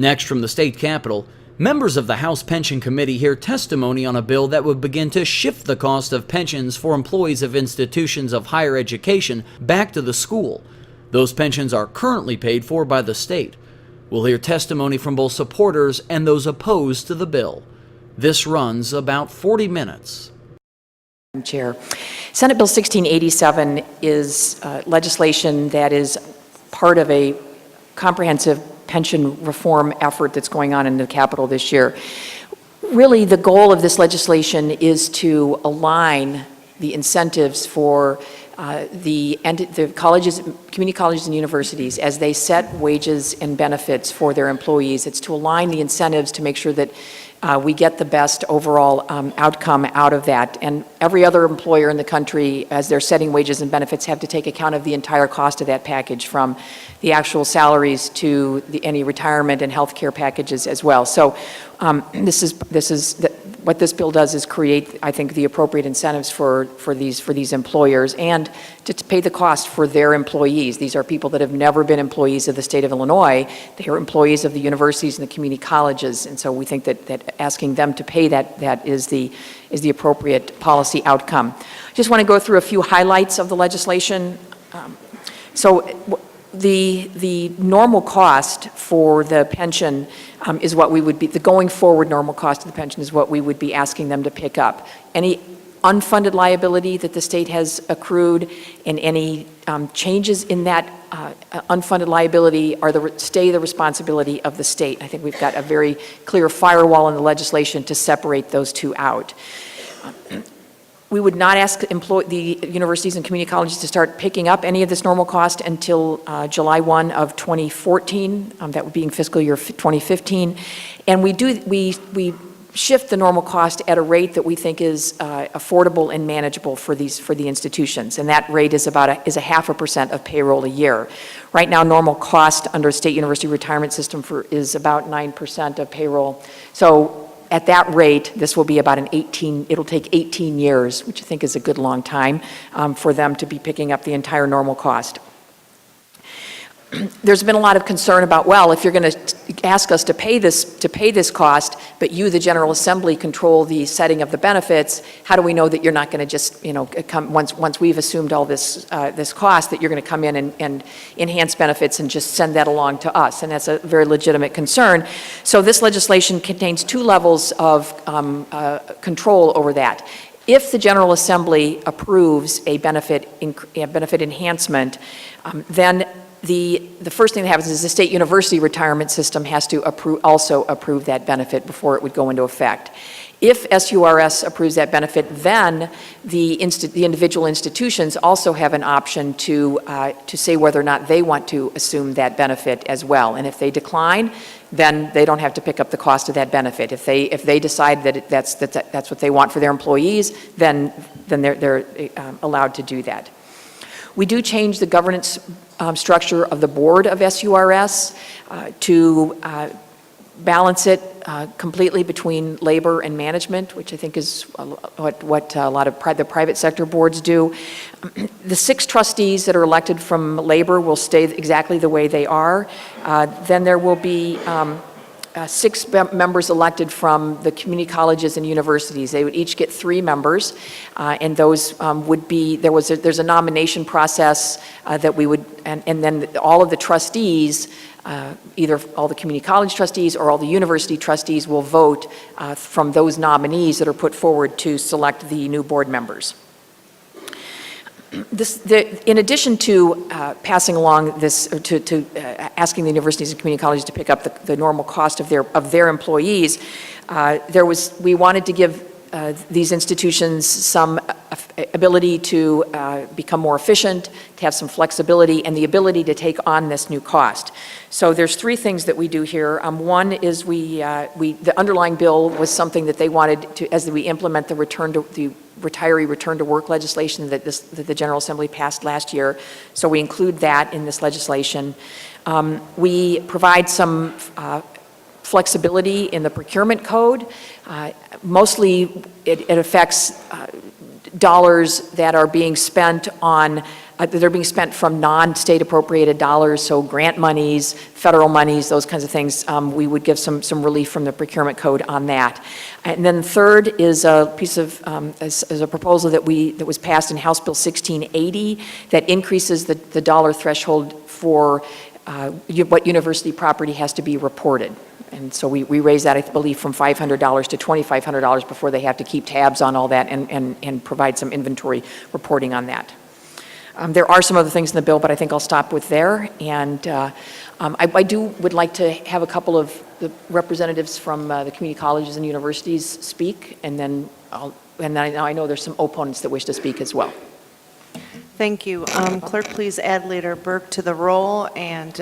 Next, from the state capitol, members of the House Pension Committee hear testimony on a bill that would begin to shift the cost of pensions for employees of institutions of higher education back to the school. Those pensions are currently paid for by the state. We'll hear testimony from both supporters and those opposed to the bill. This runs about 40 minutes. Chair, Senate Bill 1687 is legislation that is part of a comprehensive pension reform effort that's going on in the Capitol this year. Really, the goal of this legislation is to align the incentives for the colleges, community colleges and universities as they set wages and benefits for their employees. It's to align the incentives to make sure that we get the best overall outcome out of that. And every other employer in the country, as they're setting wages and benefits, have to take account of the entire cost of that package, from the actual salaries to any retirement and health care packages as well. So what this bill does is create, I think, the appropriate incentives for these employers, and to pay the cost for their employees. These are people that have never been employees of the state of Illinois. They are employees of the universities and the community colleges, and so we think that asking them to pay that is the appropriate policy outcome. I just want to go through a few highlights of the legislation. The normal cost for the pension is what we would be, the going forward normal cost of the pension is what we would be asking them to pick up. Any unfunded liability that the state has accrued and any changes in that unfunded liability stay the responsibility of the state. I think we've got a very clear firewall in the legislation to separate those two out. We would not ask the universities and community colleges to start picking up any of this normal cost until July 1 of 2014. That would be in fiscal year 2015. And we shift the normal cost at a rate that we think is affordable and manageable for the institutions. And that rate is about a 0.5% of payroll a year. Right now, normal cost under state university retirement system is about 9% of payroll. So at that rate, this will be about it'll take 18 years, which I think is a good long time for them to be picking up the entire normal cost. There's been a lot of concern about, well, if you're going to ask us to pay this cost, but you, the General Assembly, control the setting of the benefits, how do we know that you're not going to just, come once we've assumed all this cost, that you're going to come in and enhance benefits and just send that along to us? And that's a very legitimate concern. So this legislation contains two levels of control over that. If the General Assembly approves a benefit enhancement, then the first thing that happens is the state university retirement system has to also approve that benefit before it would go into effect. If SURS approves that benefit, then the individual institutions also have an option to say whether or not they want to assume that benefit as well. And if they decline, then they don't have to pick up the cost of that benefit. If they decide that that's what they want for their employees, then they're allowed to do that. We do change the governance structure of the board of SURS to balance it completely between labor and management, which I think is what a lot of the private sector boards do. The 6 trustees that are elected from labor will stay exactly the way they are. Then there will be 6 members elected from the community colleges and universities. They would each get 3 members, and those would be, there's a nomination process that we would, and then all of the trustees, either all the community college trustees or all the university trustees will vote from those nominees that are put forward to select the new board members. In addition to passing along this, to asking the universities and community colleges to pick up the normal cost of their employees, we wanted to give these institutions some ability to become more efficient, to have some flexibility, and the ability to take on this new cost. So there's 3 things that we do here. One is the underlying bill was something that they wanted to, as we implement the retiree return to work legislation that the General Assembly passed last year. So we include that in this legislation. We provide some flexibility in the procurement code. Mostly it affects dollars that are being spent on they're being spent from non-state appropriated dollars, so grant monies, federal monies, those kinds of things. We would give some relief from the procurement code on that. And then third is a piece of, is a proposal that was passed in House Bill 1680 that increases the dollar threshold for what university property has to be reported. And so we raised that, I believe, from $500 to $2,500 before they have to keep tabs on all that and provide some inventory reporting on that. There are some other things in the bill, but I think I'll stop with there. And I would like to have a couple of the representatives from the community colleges and universities speak, and then I know there's some opponents that wish to speak as well. Thank you. Clerk, please add Leader Burke to the roll, and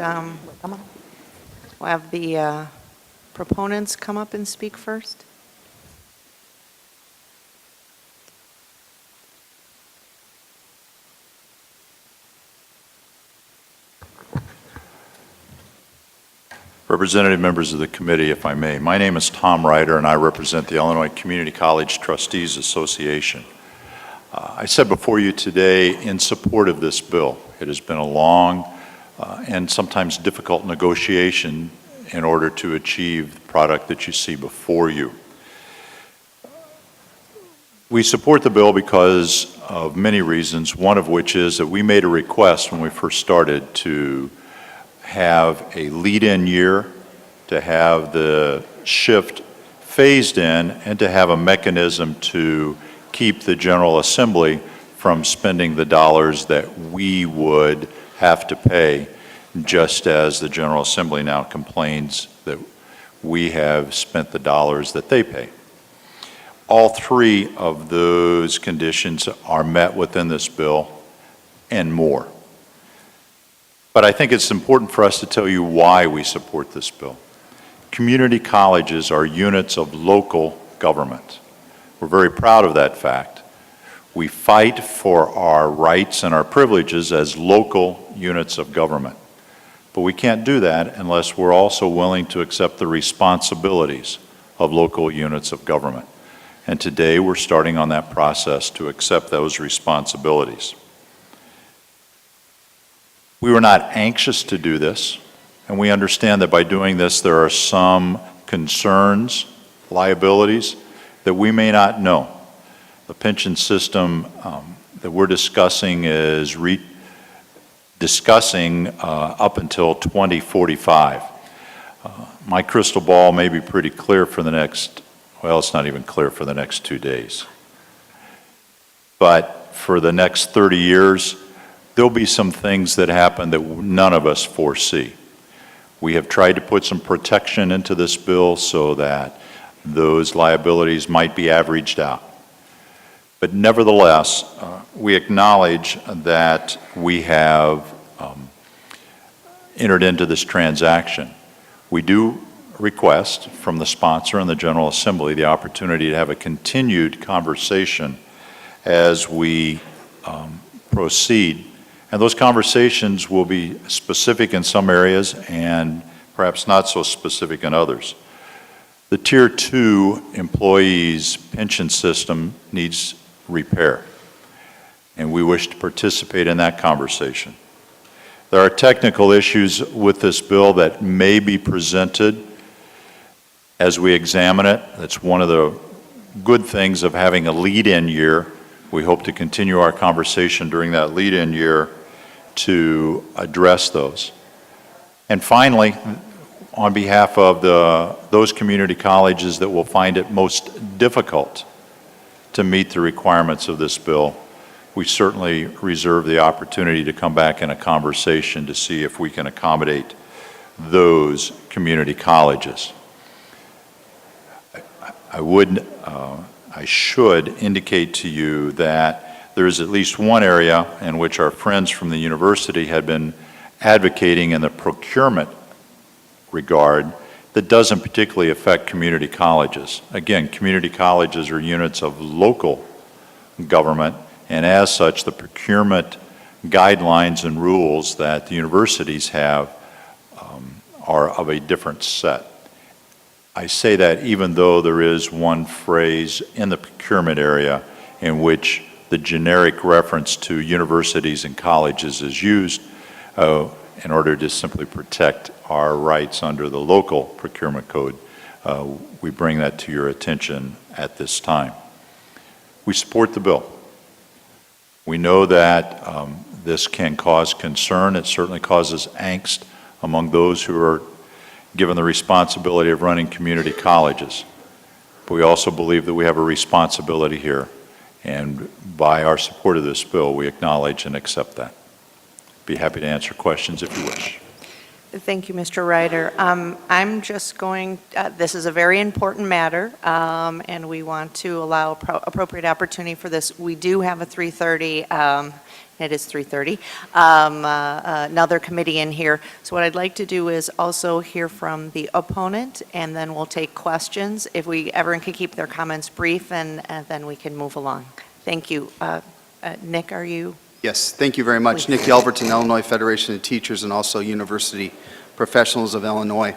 we'll have the proponents come up and speak first. Representative members of the committee, if I may. My name is Tom Ryder, and I represent the Illinois Community College Trustees Association. I said before you today in support of this bill. It has been a long and sometimes difficult negotiation in order to achieve the product that you see before you. We support the bill because of many reasons, one of which is that we made a request when we first started to have a lead-in year, to have the shift phased in, and to have a mechanism to keep the General Assembly from spending the dollars that we would have to pay, just as the General Assembly now complains that we have spent the dollars that they pay. All three of those conditions are met within this bill and more. But I think it's important for us to tell you why we support this bill. Community colleges are units of local government. We're very proud of that fact. We fight for our rights and our privileges as local units of government. But we can't do that unless we're also willing to accept the responsibilities of local units of government. And today we're starting on that process to accept those responsibilities. We were not anxious to do this, and we understand that by doing this there are some concerns, liabilities that we may not know. The pension system that we're discussing is discussing up until 2045. My crystal ball may be pretty clear for the next, well, it's not even clear for the next 2 days. But for the next 30 years, there'll be some things that happen that none of us foresee. We have tried to put some protection into this bill so that those liabilities might be averaged out. But nevertheless, we acknowledge that we have entered into this transaction. We do request from the sponsor and the General Assembly the opportunity to have a continued conversation as we proceed. And those conversations will be specific in some areas and perhaps not so specific in others. The Tier 2 employees' pension system needs repair, and we wish to participate in that conversation. There are technical issues with this bill that may be presented as we examine it. That's one of the good things of having a lead-in year. We hope to continue our conversation during that lead-in year to address those. And finally, on behalf of those community colleges that will find it most difficult to meet the requirements of this bill, we certainly reserve the opportunity to come back in a conversation to see if we can accommodate those community colleges. I should indicate to you that there is at least one area in which our friends from the university had been advocating in the procurement regard that doesn't particularly affect community colleges. Again, community colleges are units of local government, and as such, the procurement guidelines and rules that the universities have are of a different set. I say that even though there is one phrase in the procurement area in which the generic reference to universities and colleges is used in order to simply protect our rights under the local procurement code. We bring that to your attention at this time. We support the bill. We know that this can cause concern. It certainly causes angst among those who are given the responsibility of running community colleges. But we also believe that we have a responsibility here, and by our support of this bill, we acknowledge and accept that. Be happy to answer questions if you wish. Thank you, Mr. Ryder. I'm just going, this is a very important matter, and we want to allow appropriate opportunity for this. We do have a 3:30, it is 3:30, another committee in here. So what I'd like to do is also hear from the opponent, and then we'll take questions. If everyone can keep their comments brief, and then we can move along. Thank you. Nick, are you? Yes, thank you very much. Nick Yelverton, Illinois Federation of Teachers and also University Professionals of Illinois.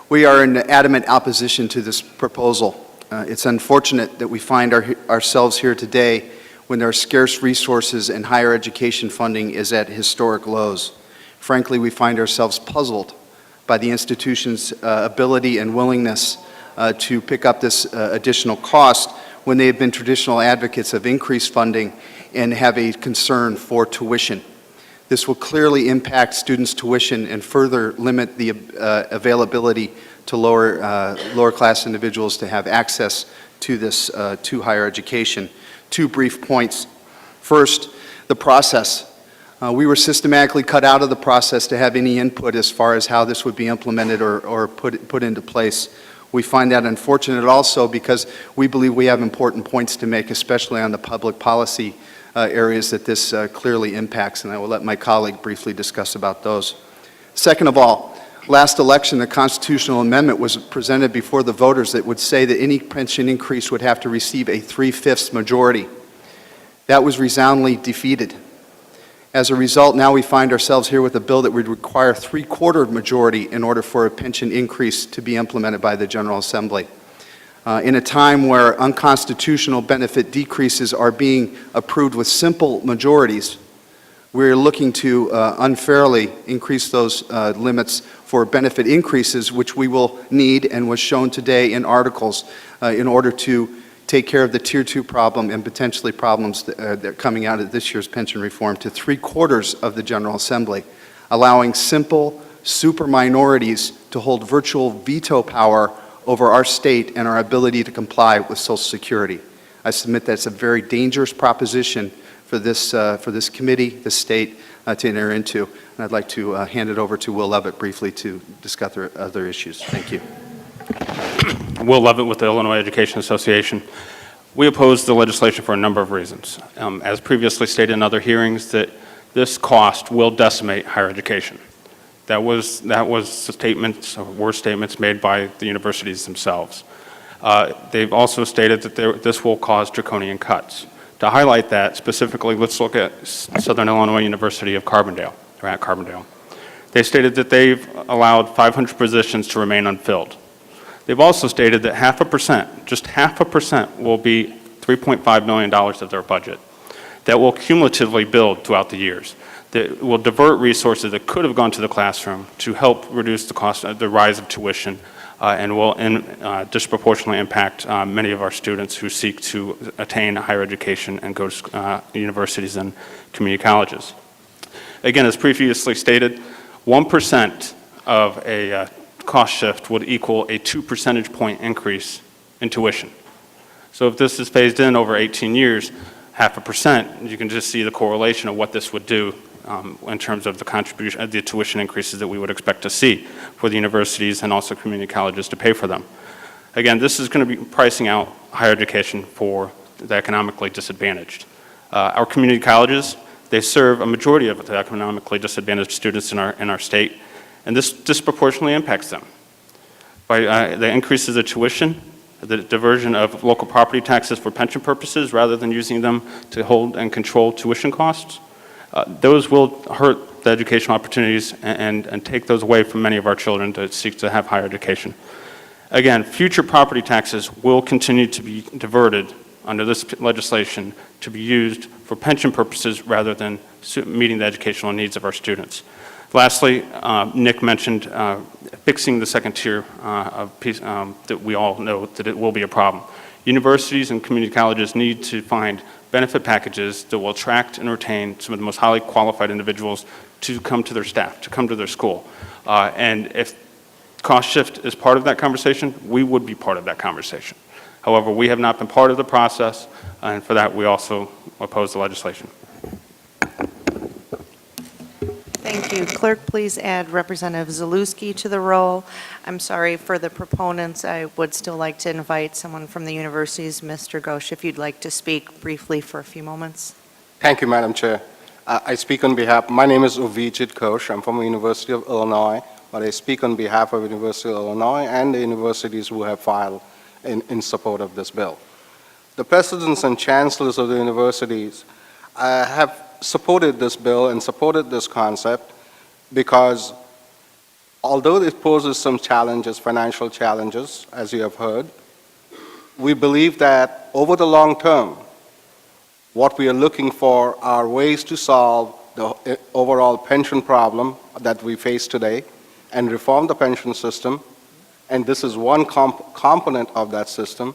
We are in adamant opposition to this proposal. It's unfortunate that we find ourselves here today when there are scarce resources and higher education funding is at historic lows. Frankly, we find ourselves puzzled by the institution's ability and willingness to pick up this additional cost when they have been traditional advocates of increased funding and have a concern for tuition. This will clearly impact students' tuition and further limit the availability to lower class individuals to have access to this to higher education. 2 brief points. First, the process. We were systematically cut out of the process to have any input as far as how this would be implemented or put into place. We find that unfortunate also because we believe we have important points to make, especially on the public policy areas that this clearly impacts, and I will let my colleague briefly discuss about those. Second of all, last election, the constitutional amendment was presented before the voters that would say that any pension increase would have to receive a 3/5 majority. That was resoundingly defeated. As a result, now we find ourselves here with a bill that would require 3/4 majority in order for a pension increase to be implemented by the General Assembly. In a time where unconstitutional benefit decreases are being approved with simple majorities, we're looking to unfairly increase those limits for benefit increases, which we will need and was shown today in articles in order to take care of the Tier 2 problem and potentially problems that are coming out of this year's pension reform to 3/4 of the General Assembly, allowing simple super minorities to hold virtual veto power over our state and our ability to comply with Social Security. I submit that's a very dangerous proposition for this committee, the state, to enter into. And I'd like to hand it over to Will Levitt briefly to discuss other issues. Thank you. Will Levitt with the Illinois Education Association. We oppose the legislation for a number of reasons. As previously stated in other hearings, that this cost will decimate higher education. That was statements, or were statements made by the universities themselves. They've also stated that this will cause draconian cuts. To highlight that specifically, let's look at Southern Illinois University of Carbondale, or at Carbondale. They stated that they've allowed 500 positions to remain unfilled. They've also stated that 0.5%, just 0.5% will be $3.5 million of their budget that will cumulatively build throughout the years, that will divert resources that could have gone to the classroom to help reduce the cost of the rise of tuition and will disproportionately impact many of our students who seek to attain higher education and go to universities and community colleges. Again, as previously stated, 1% of a cost shift would equal a 2 percentage point increase in tuition. So if this is phased in over 18 years, 0.5%, you can just see the correlation of what this would do in terms of the contribution, the tuition increases that we would expect to see for the universities and also community colleges to pay for them. Again, this is going to be pricing out higher education for the economically disadvantaged. Our community colleges, they serve a majority of the economically disadvantaged students in our state, and this disproportionately impacts them. By the increases of tuition, the diversion of local property taxes for pension purposes rather than using them to hold and control tuition costs, those will hurt the educational opportunities and take those away from many of our children that seek to have higher education. Again, future property taxes will continue to be diverted under this legislation to be used for pension purposes rather than meeting the educational needs of our students. Lastly, Nick mentioned fixing the second tier that we all know that it will be a problem. Universities and community colleges need to find benefit packages that will attract and retain some of the most highly qualified individuals to come to their staff, to come to their school. And if cost shift is part of that conversation, we would be part of that conversation. However, we have not been part of the process, and for that, we also oppose the legislation. Thank you. Clerk, please add Representative Zalewski to the roll. I'm sorry, for the proponents, I would still like to invite someone from the universities. Mr. Ghosh, if you'd like to speak briefly for a few moments. Thank you, Madam Chair. I speak on behalf, my name is Uvijit Ghosh. I'm from the University of Illinois, but I speak on behalf of the University of Illinois and the universities who have filed in support of this bill. The presidents and chancellors of the universities have supported this bill and supported this concept because although it poses some challenges, financial challenges, as you have heard, we believe that over the long term, what we are looking for are ways to solve the overall pension problem that we face today and reform the pension system, and this is one component of that system,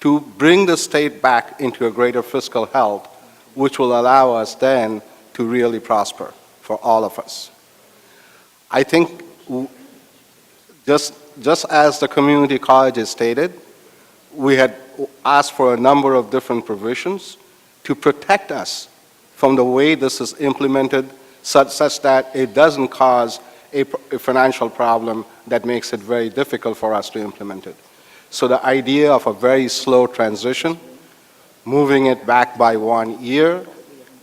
to bring the state back into a greater fiscal health, which will allow us then to really prosper for all of us. I think just as the community colleges stated, we had asked for a number of different provisions to protect us from the way this is implemented such that it doesn't cause a financial problem that makes it very difficult for us to implement it. So the idea of a very slow transition, moving it back by 1 year,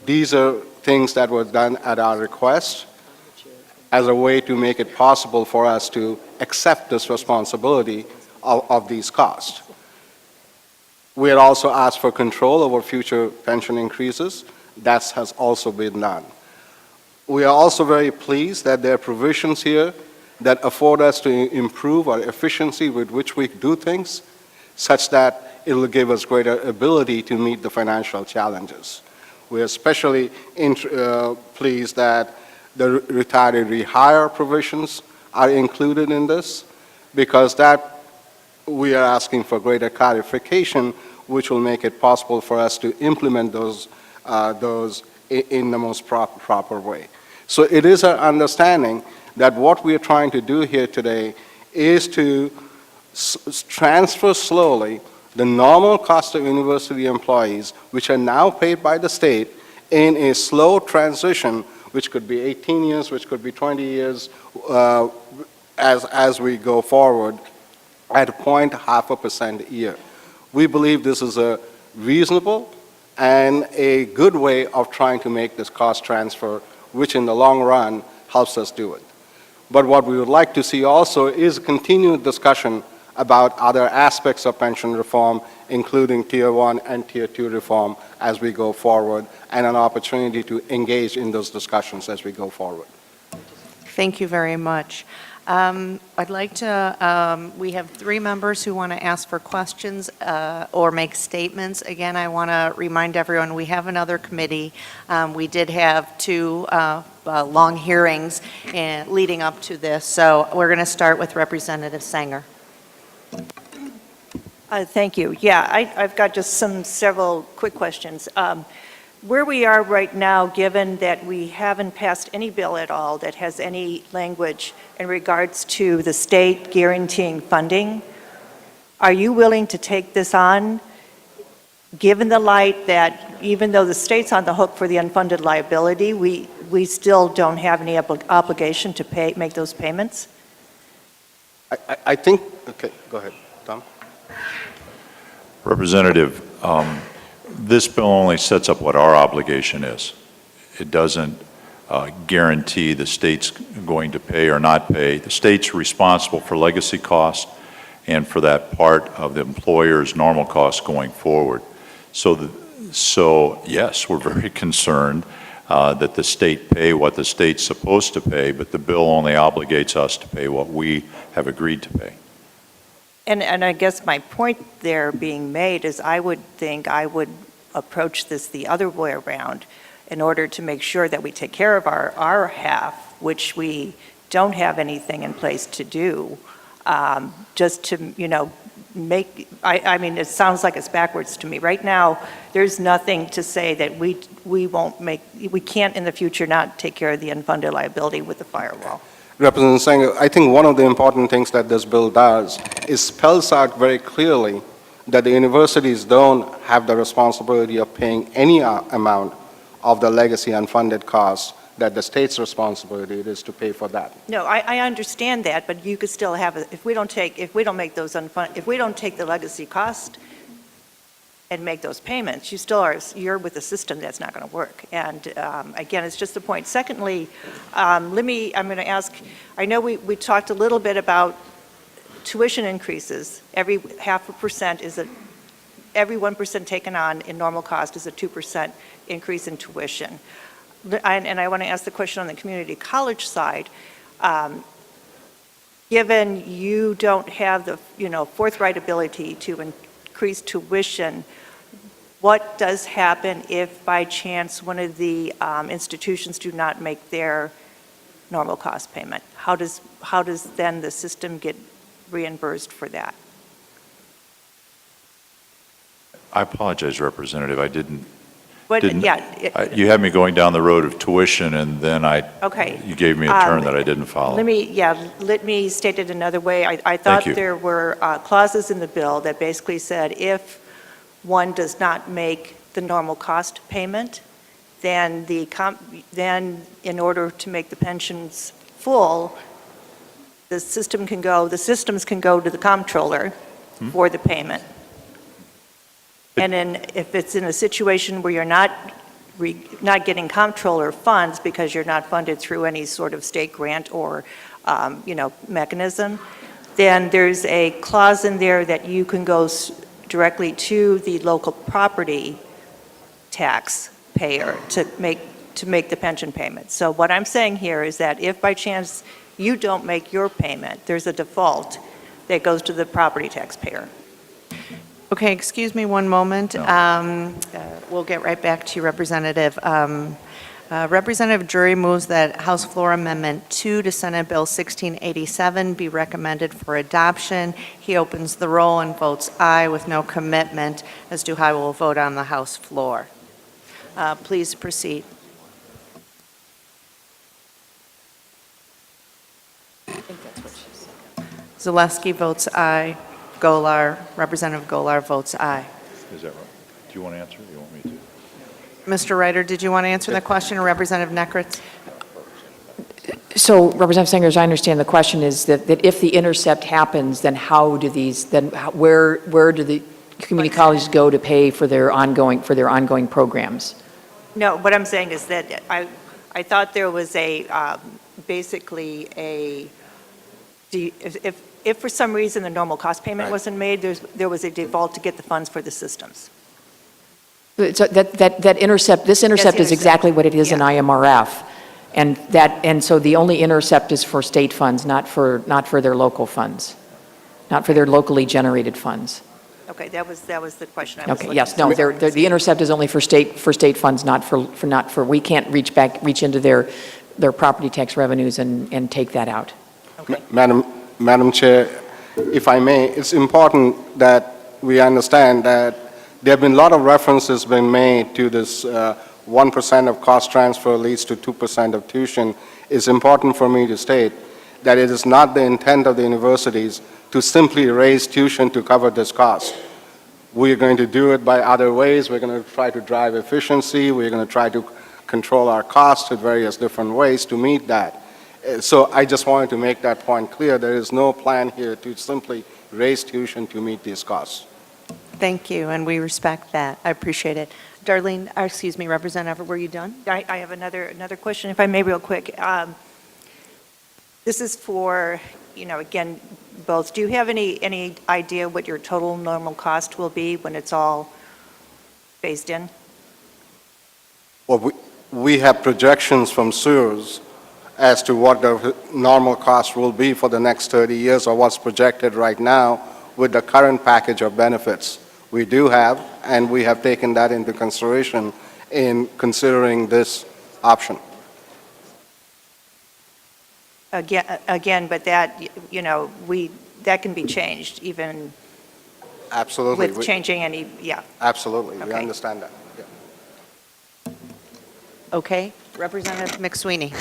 these are things that were done at our request as a way to make it possible for us to accept this responsibility of these costs. We had also asked for control over future pension increases. That has also been done. We are also very pleased that there are provisions here that afford us to improve our efficiency with which we do things, such that it will give us greater ability to meet the financial challenges. We are especially pleased that the retiree rehire provisions are included in this, because that we are asking for greater clarification, which will make it possible for us to implement those in the most proper way. So it is our understanding that what we are trying to do here today is to transfer slowly the normal cost of university employees, which are now paid by the state, in a slow transition, which could be 18 years, which could be 20 years, as we go forward, at 0.5% a year. We believe this is a reasonable and a good way of trying to make this cost transfer, which in the long run helps us do it. But what we would like to see also is continued discussion about other aspects of pension reform, including Tier 1 and Tier 2 reform as we go forward, and an opportunity to engage in those discussions as we go forward. Thank you very much. I'd like to, we have 3 members who want to ask for questions or make statements. Again, I want to remind everyone we have another committee. We did have 2 long hearings leading up to this, so we're going to start with Representative Sanger. Thank you. Yeah, I've got just several quick questions. Where we are right now, given that we haven't passed any bill at all that has any language in regards to the state guaranteeing funding, are you willing to take this on, given the light that even though the state's on the hook for the unfunded liability, we still don't have any obligation to make those payments? I think, okay, go ahead, Tom. Representative, this bill only sets up what our obligation is. It doesn't guarantee the state's going to pay or not pay. The state's responsible for legacy costs and for that part of the employer's normal costs going forward. So yes, we're very concerned that the state pay what the state's supposed to pay, but the bill only obligates us to pay what we have agreed to pay. And I guess my point there being made is I would think I would approach this the other way around in order to make sure that we take care of our half, which we don't have anything in place to do, just to, I mean, it sounds like it's backwards to me. Right now, there's nothing to say that we can't in the future not take care of the unfunded liability with the firewall. Representative Sanger, I think one of the important things that this bill does is spells out very clearly that the universities don't have the responsibility of paying any amount of the legacy unfunded costs, that the state's responsibility it is to pay for that. No, I understand that, but you could still have, if we don't take the legacy cost and make those payments, you're with a system that's not going to work. And again, it's just the point. Secondly, I'm going to ask, I know we talked a little bit about tuition increases. Every 0.5% every 1% taken on in normal cost is a 2% increase in tuition. And I want to ask the question on the community college side. Given you don't have the, forthright ability to increase tuition, what does happen if by chance one of the institutions do not make their normal cost payment? How does then the system get reimbursed for that? I apologize, Representative, I didn't. You had me going down the road of tuition, and then Okay. you gave me a turn that I didn't follow. Let me state it another way. I thought you. there were clauses in the bill that basically said if one does not make the normal cost payment, then in order to make the pensions full, the systems can go to the comptroller for the payment. And then if it's in a situation where you're not getting comptroller funds because you're not funded through any sort of state grant or, mechanism, then there's a clause in there that you can go directly to the local property tax payer to make the pension payment. So what I'm saying here is that if by chance you don't make your payment, there's a default that goes to the property taxpayer. Okay, excuse me one moment. No. We'll get right back to you, Representative. Representative Drury moves that House Floor Amendment 2 to Senate Bill 1687 be recommended for adoption. He opens the roll and votes aye with no commitment as to how he will vote on the House floor. Please proceed. I think that's what she said. Zaleski votes aye. Representative Golar votes aye. Is that right? Do you want to answer, or do you want me to? Mr. Ryder, did you want to answer that question, or Representative Nekritz? So, Representative Sanger, as I understand the question is that if the intercept happens, then where do the community colleges go to pay for their ongoing programs? No, what I'm saying is that I thought there was if for some reason the normal cost payment wasn't made, there was a default to get the funds for the systems. So this intercept is exactly what it is in IMRF, and so the only intercept is for state funds, not for their local funds, not for their locally generated funds. Okay, that was the question I was Okay, looking yes, for. no, the intercept is only for state funds, not for we can't reach into their property tax revenues and take that out. Okay. Madam Chair, if I may, it's important that we understand that there have been a lot of references been made to this 1% of cost transfer leads to 2% of tuition. It's important for me to state that it is not the intent of the universities to simply raise tuition to cover this cost. We're going to do it by other ways. We're going to try to drive efficiency. We're going to try to control our costs in various different ways to meet that. So I just wanted to make that point clear. There is no plan here to simply raise tuition to meet these costs. Thank you, and we respect that. I appreciate it. Representative, were you done? I have another question, if I may, real quick. This is for, again, both. Do you have any idea what your total normal cost will be when it's all phased in? Well, we have projections from SEWRS as to what the normal cost will be for the next 30 years or what's projected right now with the current package of benefits we do have, and we have taken that into consideration in considering this option. Again, but that, that can be changed even Absolutely. with changing any, yeah. Absolutely, we Okay. understand that. Yeah. Okay, Representative McSweeney.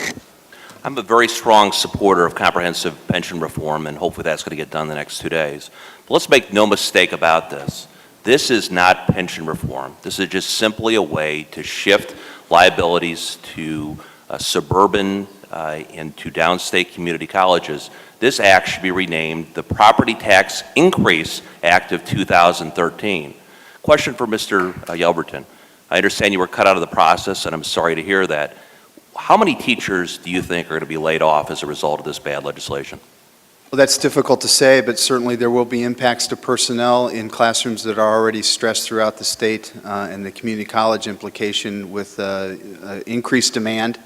I'm a very strong supporter of comprehensive pension reform, and hopefully that's going to get done the next 2 days. But let's make no mistake about this. This is not pension reform. This is just simply a way to shift liabilities to suburban and to downstate community colleges. This act should be renamed the Property Tax Increase Act of 2013. Question for Mr. Yelverton. I understand you were cut out of the process, and I'm sorry to hear that. How many teachers do you think are going to be laid off as a result of this bad legislation? Well, that's difficult to say, but certainly there will be impacts to personnel in classrooms that are already stressed throughout the state, and the community college implication with increased demand.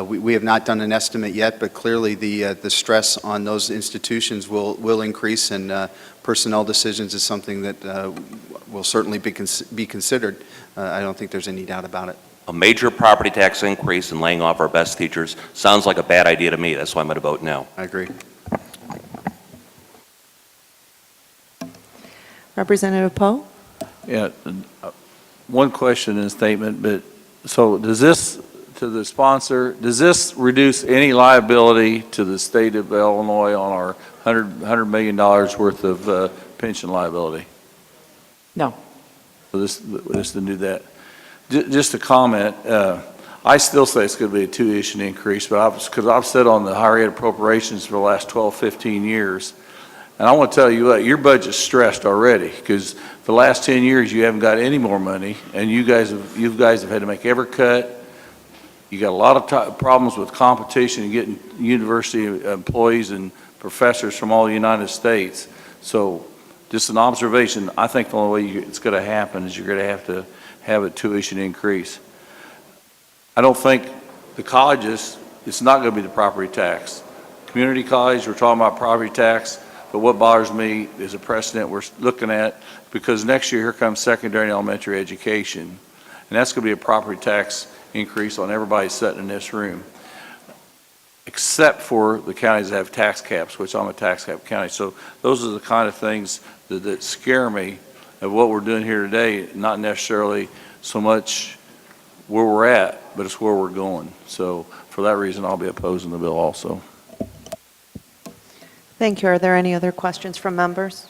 We have not done an estimate yet, but clearly the stress on those institutions will increase, and personnel decisions is something that will certainly be considered. I don't think there's any doubt about it. A major property tax increase and laying off our best teachers sounds like a bad idea to me. That's why I'm going to vote no. I agree. Representative Poe? Yeah, one question and statement, but, so does this, to the sponsor, does this reduce any liability to the state of Illinois on our $100 million worth of pension liability? No. So this to do that. Just a comment, I still say it's going to be a tuition increase, but because I've sat on the higher ed appropriations for the last 12, 15 years, and I want to tell you what, your budget's stressed already, because the last 10 years you haven't got any more money, and you guys have had to make every cut. You got a lot of problems with competition and getting university employees and professors from all the United States. So just an observation, I think the only way it's going to happen is you're going to have a tuition increase. I don't think the colleges, it's not going to be the property tax. Community college, we're talking about property tax, but what bothers me is a precedent we're looking at, because next year here comes secondary and elementary education, and that's going to be a property tax increase on everybody sitting in this room, except for the counties that have tax caps, which I'm a tax cap county. So those are the kind of things that scare me of what we're doing here today, not necessarily so much where we're at, but it's where we're going. So for that reason, I'll be opposing the bill also. Thank you. Are there any other questions from members?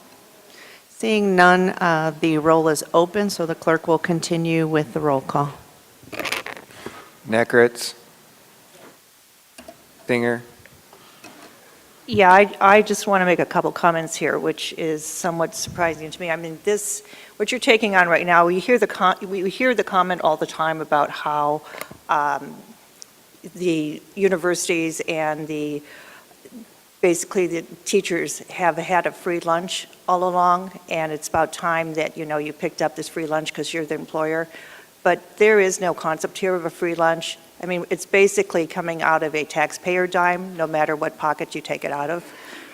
Seeing none, the roll is open, so the clerk will continue with the roll call. Necritz. Singer. Yeah, I just want to make a couple comments here, which is somewhat surprising to me. I mean, what you're taking on right now, we hear the comment all the time about how the universities and basically the teachers have had a free lunch all along, and it's about time that, you picked up this free lunch because you're the employer. But there is no concept here of a free lunch. I mean, it's basically coming out of a taxpayer dime, no matter what pocket you take it out of.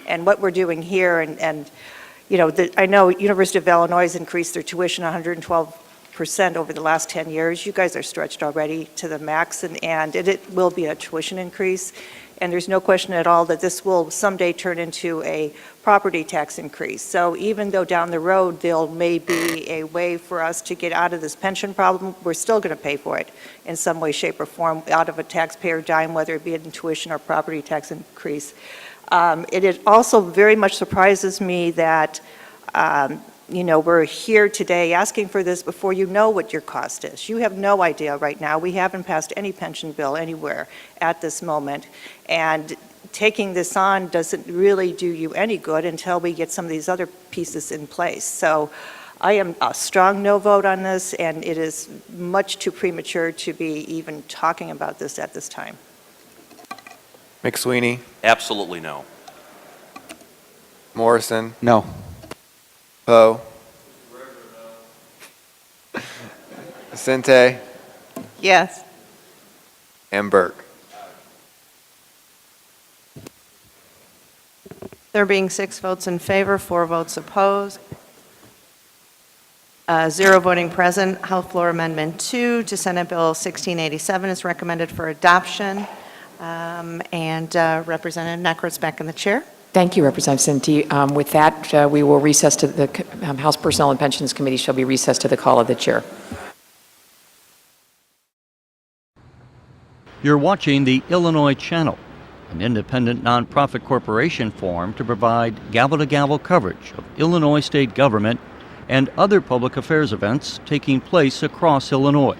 And what we're doing here, I know University of Illinois has increased their tuition 112% over the last 10 years. You guys are stretched already to the max, and it will be a tuition increase. And there's no question at all that this will someday turn into a property tax increase. So even though down the road there may be a way for us to get out of this pension problem, we're still going to pay for it in some way, shape, or form out of a taxpayer dime, whether it be in tuition or property tax increase. It also very much surprises me that we're here today asking for this before you know what your cost is. You have no idea right now. We haven't passed any pension bill anywhere at this moment. And taking this on doesn't really do you any good until we get some of these other pieces in place. So I am a strong no vote on this, and it is much too premature to be even talking about this at this time. McSweeney. Absolutely no. Morrison. No. Poe. Cmte. Yes. And Burke. There being 6 votes in favor, 4 votes opposed, 0 voting present, House Floor Amendment 2 to Senate Bill 1687 is recommended for adoption. Representative Neckroth's back in the chair. Thank you, Representative Cmte. With that, we will recess to the House Personnel and Pensions Committee shall be recessed to the call of the chair. You're watching the Illinois Channel, an independent nonprofit corporation formed to provide gavel-to-gavel coverage of Illinois state government and other public affairs events taking place across Illinois.